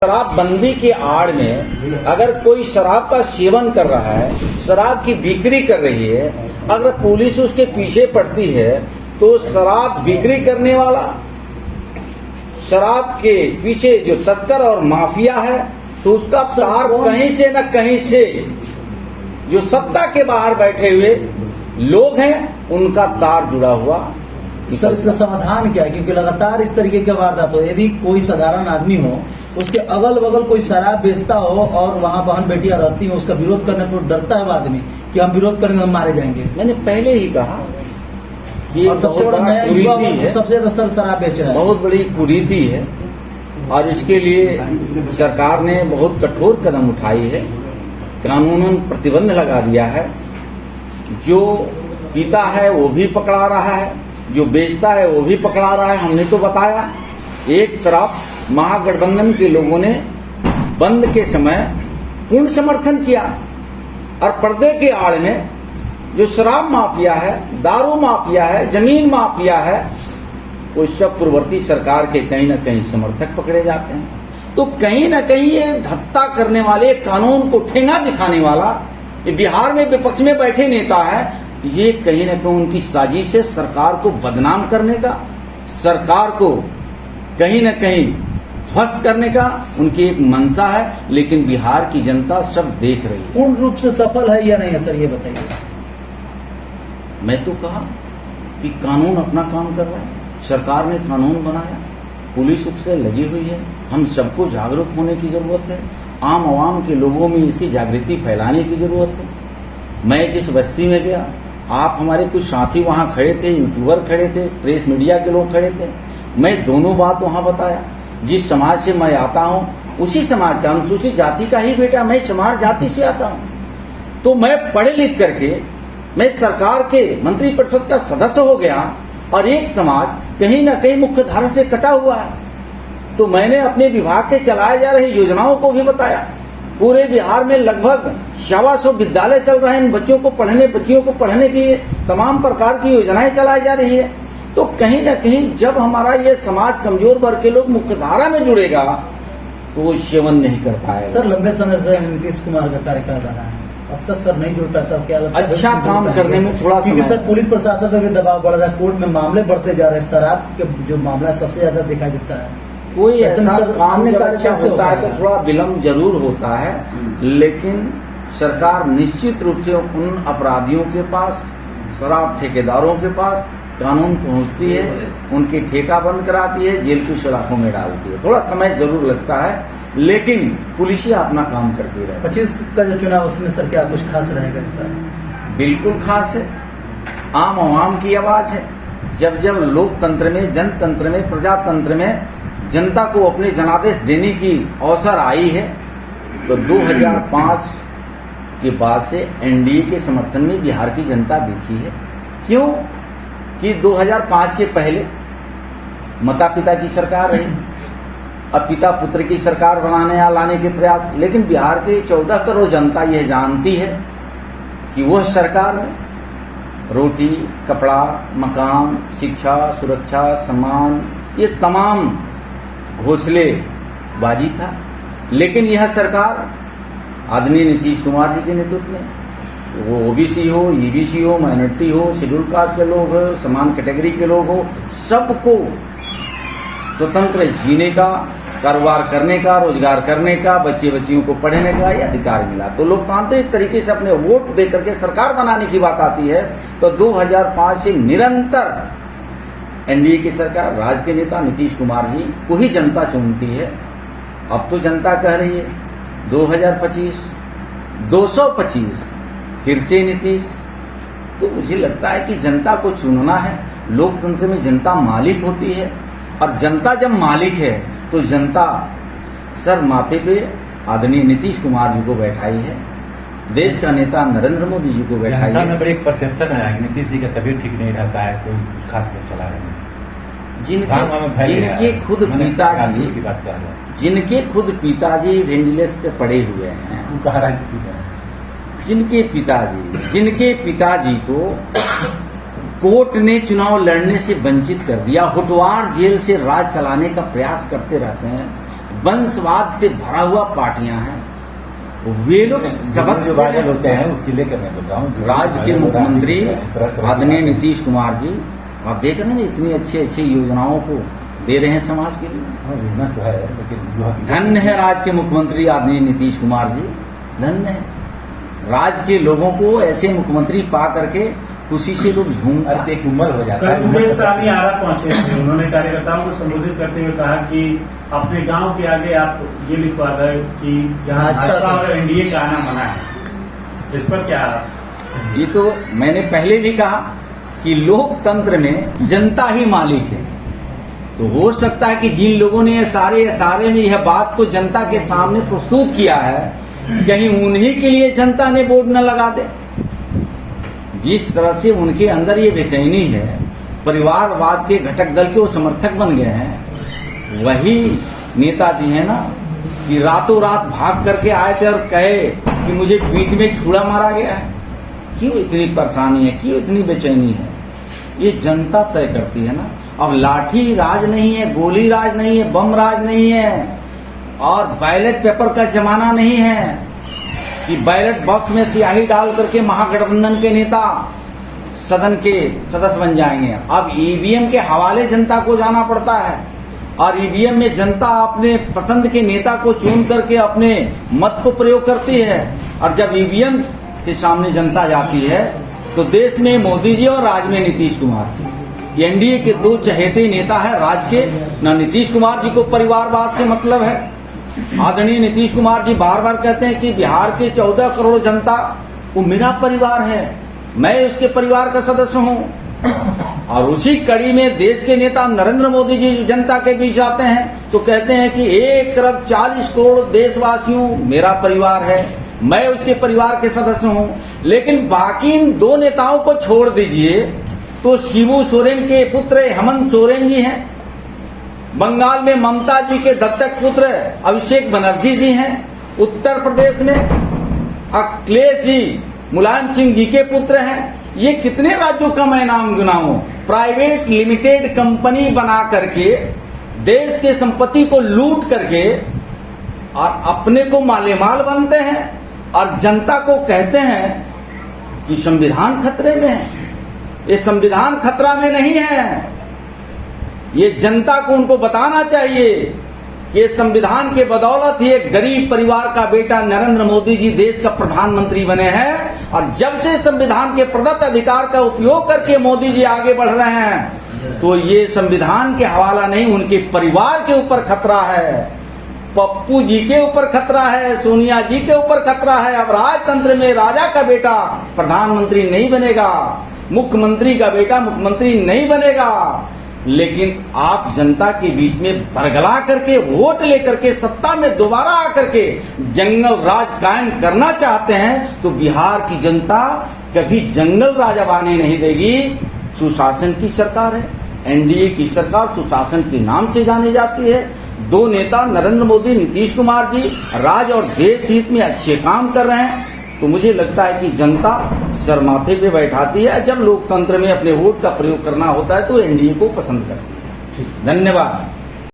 शराबबंदी के आड़ में अगर कोई शराब का सेवन कर रहा है, शराब की बिक्री कर रही है, अगर पुलिस उसके पीछे पड़ती है तो शराब बिक्री करने वाला, शराब के पीछे जो तस्कर और माफिया है तो उसका तार कहीं से न कहीं से जो सत्ता के बाहर बैठे हुए लोग हैं उनका तार जुड़ा हुआ। सर, इसका समाधान क्या है? क्योंकि लगातार इस तरीके की वारदात हो, यदि कोई साधारण आदमी हो उसके अगल बगल कोई शराब बेचता हो और वहाँ बहन बेटियां रहती हो, उसका विरोध करने को डरता है आदमी कि हम विरोध करेंगे हम मारे जाएंगे। मैंने पहले ही कहा कि और सबसे बड़ा नया युवा सबसे ज्यादा सर शराब बेच रहा है, बहुत बड़ी कुरीति है और इसके लिए सरकार ने बहुत कठोर कदम उठाई है, कानूनन प्रतिबंध लगा दिया है। जो पीता है वो भी पकड़ा रहा है, जो बेचता है वो भी पकड़ा रहा है। हमने तो बताया एक तरफ महागठबंधन के लोगों ने बंद के समय पूर्ण समर्थन किया और पर्दे के आड़ में जो शराब माफिया है, दारू माफिया है, जमीन माफिया है, वो सब पूर्ववर्ती सरकार के कहीं न कहीं समर्थक पकड़े जाते हैं। तो कहीं न कहीं ये हत्या करने वाले, कानून को ठेंगा दिखाने वाला, ये बिहार में विपक्ष में बैठे नेता है, ये कहीं न कहीं उनकी साजिश है सरकार को बदनाम करने का, सरकार को कहीं न कहीं ध्वस्त करने का उनकी एक मंशा है। लेकिन बिहार की जनता सब देख रही है। पूर्ण रूप से सफल है या नहीं है सर, ये बताइए। मैं तो कहा कि कानून अपना काम कर रहा है, सरकार ने कानून बनाया, पुलिस उससे लगी हुई है। हम सबको जागरूक होने की जरूरत है, आम आवाम के लोगों में इसकी जागृति फैलाने की जरूरत है। मैं जिस बस्ती में गया, आप हमारे कुछ साथी वहां खड़े थे, यूट्यूबर खड़े थे, प्रेस मीडिया के लोग खड़े थे, मैं दोनों बात वहां बताया। जिस समाज से मैं आता हूं उसी समाज का, अनुसूचित जाति का ही बेटा, मैं चमार जाति से आता हूं। तो मैं पढ़े लिख करके मैं सरकार के मंत्री परिषद का सदस्य हो गया और एक समाज कहीं न कहीं मुख्य धारा से कटा हुआ है। तो मैंने अपने विभाग के चलाए जा रही योजनाओं को भी बताया। पूरे बिहार में लगभग 125 विद्यालय चल रहे हैं, बच्चियों को पढ़ने की तमाम प्रकार की योजनाएं चलाई जा रही है। तो कहीं न कहीं जब हमारा ये समाज कमजोर वर्ग के लोग मुख्य धारा में जुड़ेगा तो वो सेवन नहीं कर पाएगा। सर, लंबे समय से नीतीश कुमार का कार्यकाल रहा है, अब तक सर नहीं जुड़ पाता, क्या लगता है? अच्छा काम करने में थोड़ा, क्योंकि सर पुलिस प्रशासन पर भी दबाव बढ़ रहा है, कोर्ट में मामले बढ़ते जा रहे हैं, शराब के जो मामला सबसे ज्यादा दिखाई देता है। कोई ऐसा काम अच्छा होता है तो थोड़ा विलम्ब जरूर होता है, लेकिन सरकार निश्चित रूप से उन अपराधियों के पास, शराब ठेकेदारों के पास कानून पहुंचती है, उनके ठेका बंद कराती है, जेल की सलाखों में डालती है। थोड़ा समय जरूर लगता है लेकिन पुलिसिया अपना काम करती रहे। 25 का जो चुनाव उसमें सर क्या कुछ खास रहेगा? बिल्कुल खास है, आम आवाम की आवाज है। जब जब लोकतंत्र में, जनतंत्र में, प्रजातंत्र में जनता को अपने जनादेश देने की अवसर आई है तो 2005 के बाद से एनडीए के समर्थन में बिहार की जनता दिखी है। क्यों कि 2005 के पहले माता पिता की सरकार रही, अब पिता पुत्र की सरकार बनाने या लाने के प्रयास, लेकिन बिहार के 14 करोड़ जनता यह जानती है कि वह सरकार में रोटी, कपड़ा, मकान, शिक्षा, सुरक्षा, सम्मान, ये तमाम घोंसलेबाजी था। लेकिन यह सरकार आदरणीय नीतीश कुमार जी के नेतृत्व में, वो ओबीसी हो, ईबीसी हो, माइनॉरिटी हो, शेड्यूल कास्ट के लोग हो, समान कैटेगरी के लोग हो, सबको स्वतंत्र जीने का, कारोबार करने का, रोजगार करने का, बच्चे बच्चियों को पढ़ने का ये अधिकार मिला। तो लोकतांत्रिक तरीके से अपने वोट दे करके सरकार बनाने की बात आती है तो 2005 से निरंतर एनडीए की सरकार, राज्य के नेता नीतीश कुमार जी को ही जनता चुनती है। अब तो जनता कह रही है 2025, 225 फिर से नीतीश। तो मुझे लगता है कि जनता को चुनना है। लोकतंत्र में जनता मालिक होती है और जनता जब मालिक है तो जनता सर माथे पे आदरणीय नीतीश कुमार जी को बैठाई है, देश का नेता नरेंद्र मोदी जी को बैठाई है। बड़ी एक परसेप्शन है कि नीतीश जी का तबीयत ठीक नहीं रहता है, कोई खास लोग चला रहे हैं। जिनके खुद पिताजी वेंटिलेटर पे पड़े हुए हैं, जिनके पिताजी को कोर्ट ने चुनाव लड़ने से वंचित कर दिया, हुटवार जेल से राज चलाने का प्रयास करते रहते हैं, वंशवाद से भरा हुआ पार्टियां हैं। वे लोग सबक जो बादल होते हैं उसके लेकर मैं बोल रहा हूँ। राज्य के मुख्यमंत्री आदरणीय नीतीश कुमार जी, आप देख रहे हैं ना इतनी अच्छी अच्छी योजनाओं को दे रहे हैं समाज के लिए। योजना तो है, लेकिन धन्य है राज्य के मुख्यमंत्री आदरणीय नीतीश कुमार जी, धन्य है। राज्य के लोगों को ऐसे मुख्यमंत्री पा करके खुशी से लोग झूमते। एक उम्र हो जाता कल है। उमेश साहनी आरा पहुंचे थे, उन्होंने कार्यकर्ताओं को संबोधित करते हुए कहा कि अपने गांव के आगे आप ये लिखवा दें कि यहाँ भाजपा और एनडीए का आना मना है। इस पर क्या? ये तो मैंने पहले भी कहा कि लोकतंत्र में जनता ही मालिक है। तो हो सकता है कि जिन लोगों ने सारे में यह बात को जनता के सामने प्रस्तुत किया है, कहीं उन्हीं के लिए जनता ने वोट न लगा दे। जिस तरह से उनके अंदर ये बेचैनी है, परिवारवाद के घटक दल के वो समर्थक बन गए हैं। वही नेताजी है ना कि रातों रात भाग करके आए थे और कहे कि मुझे पीठ में छुरा मारा गया है। क्यों इतनी परेशानी है, क्यों इतनी बेचैनी है? ये जनता तय करती है ना। अब लाठी राज नहीं है, गोली राज नहीं है, बम राज नहीं है, और बैलेट पेपर का जमाना नहीं है कि बैलेट बॉक्स में स्याही डाल करके महागठबंधन के नेता सदन के सदस्य बन जाएंगे। अब ईवीएम के हवाले जनता को जाना पड़ता है, और ईवीएम में जनता अपने पसंद के नेता को चुन करके अपने मत को प्रयोग करती है। और जब ईवीएम के सामने जनता जाती है तो देश में मोदी जी और राज्य में नीतीश कुमार, एनडीए के दो चहेते नेता है राज्य के। न नीतीश कुमार जी को परिवारवाद से मतलब है। आदरणीय नीतीश कुमार जी बार बार कहते हैं कि बिहार के 14 करोड़ जनता वो मेरा परिवार है, मैं उसके परिवार का सदस्य हूँ। और उसी कड़ी में देश के नेता नरेंद्र मोदी जी जनता के बीच आते हैं तो कहते हैं कि 1 अरब 40 करोड़ देशवासियों मेरा परिवार है, मैं उसके परिवार के सदस्य हूँ। लेकिन बाकी इन दो नेताओं को छोड़ दीजिए तो शिबू सोरेन के पुत्र हेमंत सोरेन जी हैं, बंगाल में ममता जी के दत्तक पुत्र अभिषेक बनर्जी जी हैं, उत्तर प्रदेश में अखिलेश जी मुलायम सिंह जी के पुत्र हैं। ये कितने राज्यों का मैं नाम गिनाऊं? प्राइवेट लिमिटेड कंपनी बना करके देश के संपत्ति को लूट करके और अपने को मालेमाल बनते हैं, और जनता को कहते हैं कि संविधान खतरे में है। ये संविधान खतरा में नहीं है। ये जनता को उनको बताना चाहिए कि संविधान के बदौलत ही एक गरीब परिवार का बेटा नरेंद्र मोदी जी देश का प्रधानमंत्री बने हैं। और जब से संविधान के प्रदत्त अधिकार का उपयोग करके मोदी जी आगे बढ़ रहे हैं तो ये संविधान के हवाला नहीं, उनके परिवार के ऊपर खतरा है। पप्पू जी के ऊपर खतरा है, सोनिया जी के ऊपर खतरा है। अब राजतंत्र में राजा का बेटा प्रधानमंत्री नहीं बनेगा, मुख्यमंत्री का बेटा मुख्यमंत्री नहीं बनेगा। लेकिन आप जनता के बीच में बरगला करके वोट लेकर के सत्ता में दोबारा आकर के जंगल राज कायम करना चाहते हैं तो बिहार की जनता कभी जंगल राज अब आने नहीं देगी। सुशासन की सरकार है, एनडीए की सरकार सुशासन के नाम से जानी जाती है। दो नेता नरेंद्र मोदी, नीतीश कुमार जी राज्य और देश हित में अच्छे काम कर रहे हैं। तो मुझे लगता है कि जनता सर माथे पे बैठाती है। जब लोकतंत्र में अपने वोट का प्रयोग करना होता है तो एनडीए को पसंद करती है। धन्यवाद।